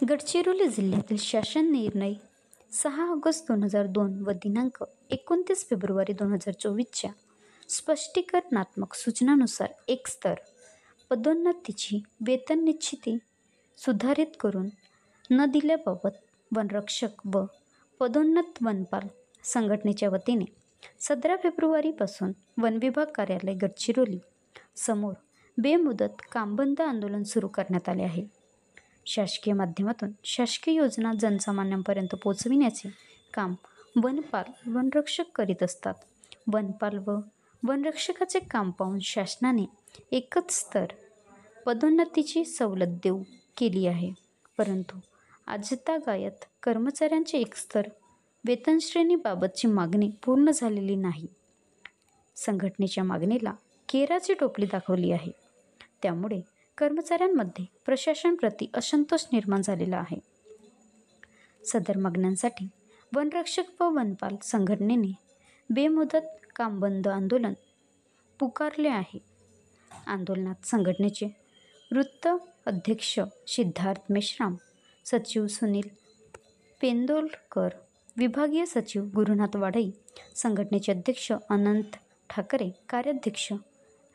गडचिरोली जिल्ह्यातील शासन निर्णय 6 ऑगस्ट 2002 व दिनांक 29 फेब्रुवारी 2024च्या स्पष्टीकरणात्मक सूचनानुसार एक स्तर पदोन्नतीची वेतन निश्चिती सुधारित करून न दिल्याबाबत वनरक्षक व पदोन्नत वनपाल संघटनेच्या वतीने 17 फेब्रुवारीपासून वनविभाग कार्यालय गडचिरोली समोर बेमुदत कामबंद आंदोलन सुरू करण्यात आले आहे। शासकीय माध्यमातून शासकीय योजना जनसामान्यांपर्यंत पोहोचविण्याचे काम वनपाल वनरक्षक करीत असतात। वनपाल व वनरक्षकाचे काम पाहून शासनाने एकच स्तर पदोन्नतीची सवलत देऊ केली आहे, परंतु आजतागायत कर्मचाऱ्यांचे एक स्तर वेतनश्रेणीबाबतची मागणी पूर्ण झालेली नाही। संघटनेच्या मागणीला केराची टोपली दाखवली आहे, त्यामुळे कर्मचाऱ्यांमध्ये प्रशासनाप्रती असंतोष निर्माण झालेला आहे। सदर मागण्यांसाठी वनरक्षक व वनपाल संघटनेने बेमुदत कामबंद आंदोलन पुकारले आहे। आंदोलनात संघटनेचे वृत्त अध्यक्ष सिद्धार्थ मेश्राम, सचिव सुनील पेंदोलकर, विभागीय सचिव गुरुनाथ वाढई, संघटनेचे अध्यक्ष अनंत ठाकरे, कार्याध्यक्ष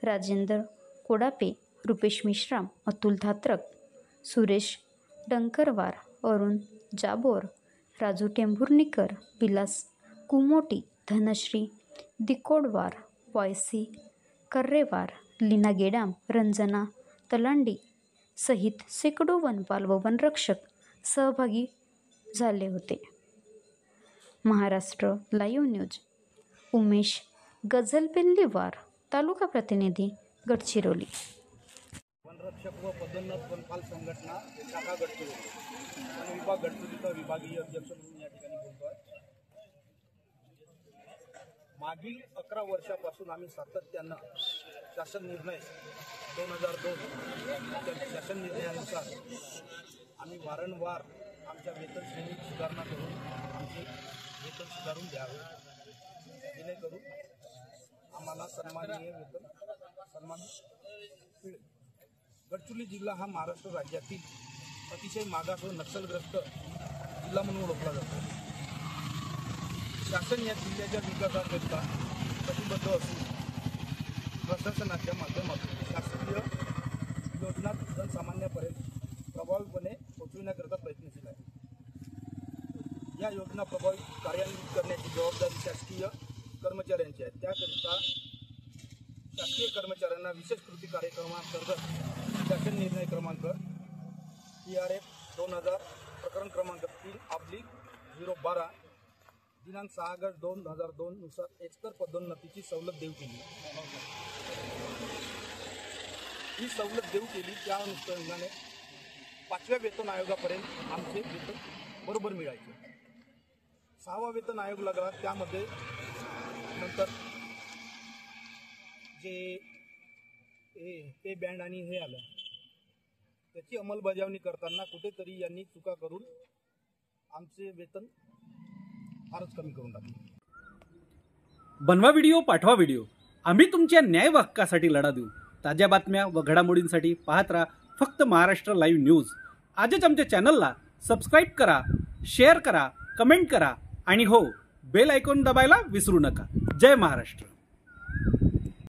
राजेंद्र कोडापे, रुपेश मेश्राम, अतुल धात्रक, सुरेश डंकरवार, अरुण जाबोर, राजू टेंभुर्णीकर, विलास कुमोटी, धनश्री दिकोडवार, वायसी कर्रेवार, लीना गेडाम, रंजना तलांडी सहित शेकडो वनपाल व वनरक्षक सहभागी झाले होते। महाराष्ट्र लाईव्ह न्यूज उमेश गजलबेल्लीवार, तालुका प्रतिनिधी गडचिरोली। वनरक्षक व पदोन्नत वनपाल संघटना शाखा गडचिरोली, वन विभाग गडचिरोलीचा विभागीय अध्यक्ष म्हणून या ठिकाणी बोलतोय। मागील 11 वर्षापासून आम्ही सातत्यानं शासन निर्णय 2002 शासन निर्णयानुसार आम्ही वारंवार आमच्या वेतन श्रेणीत सुधारणा करून आमचे वेतन सुधारून द्यावे, जेणेकरून आम्हाला सन्माननीय वेतन सन्मान मिळेल। गडचिरोली जिल्हा हा महाराष्ट्र राज्यातील अतिशय मागास व नक्षलग्रस्त जिल्हा म्हणून ओळखला जातो। शासन या जिल्ह्याच्या विकासाकरिता कटिबद्ध असून प्रशासनाच्या माध्यमातून शासकीय योजना जनसामान्यांपर्यंत प्रभावीपणे पोहोचविण्याकरिता प्रयत्नशील आहे। या योजना प्रभावी कार्यान्वित करण्याची जबाबदारी शासकीय कर्मचाऱ्यांची आहे। त्याकरिता शासकीय कर्मचाऱ्यांना विशेष कृती कार्यक्रमांतर्गत शासन निर्णय क्रमांक TRF 2000 प्रकरण क्रमांक 3/012 दिनांक 6 ऑगस्ट 2002 नुसार एकस्तर पदोन्नतीची सवलत देऊ केली। ही सवलत देऊ केली त्या अनुषंगाने 5व्या वेतन आयोगापर्यंत आमचे वेतन बरोबर मिळायचे। 6वा वेतन आयोग लागला, त्यामध्ये नंतर जे पे बँड आणि हे आलं, त्याची अंमलबजावणी करताना कुठेतरी यांनी चुका करून आमचे वेतन फारच कमी करून टाकले। बनवा व्हिडिओ, पाठवा व्हिडिओ, आम्ही तुमच्या न्याय व हक्कासाठी लढा देऊ। ताज्या बातम्या व घडामोडींसाठी पाहत राहा फक्त महाराष्ट्र लाईव्ह न्यूज। आजच आमच्या चॅनलला सबस्क्राईब करा, शेअर करा, कमेंट करा आणि हो, बेल आयकॉन दाबायला विसरू नका। जय महाराष्ट्र।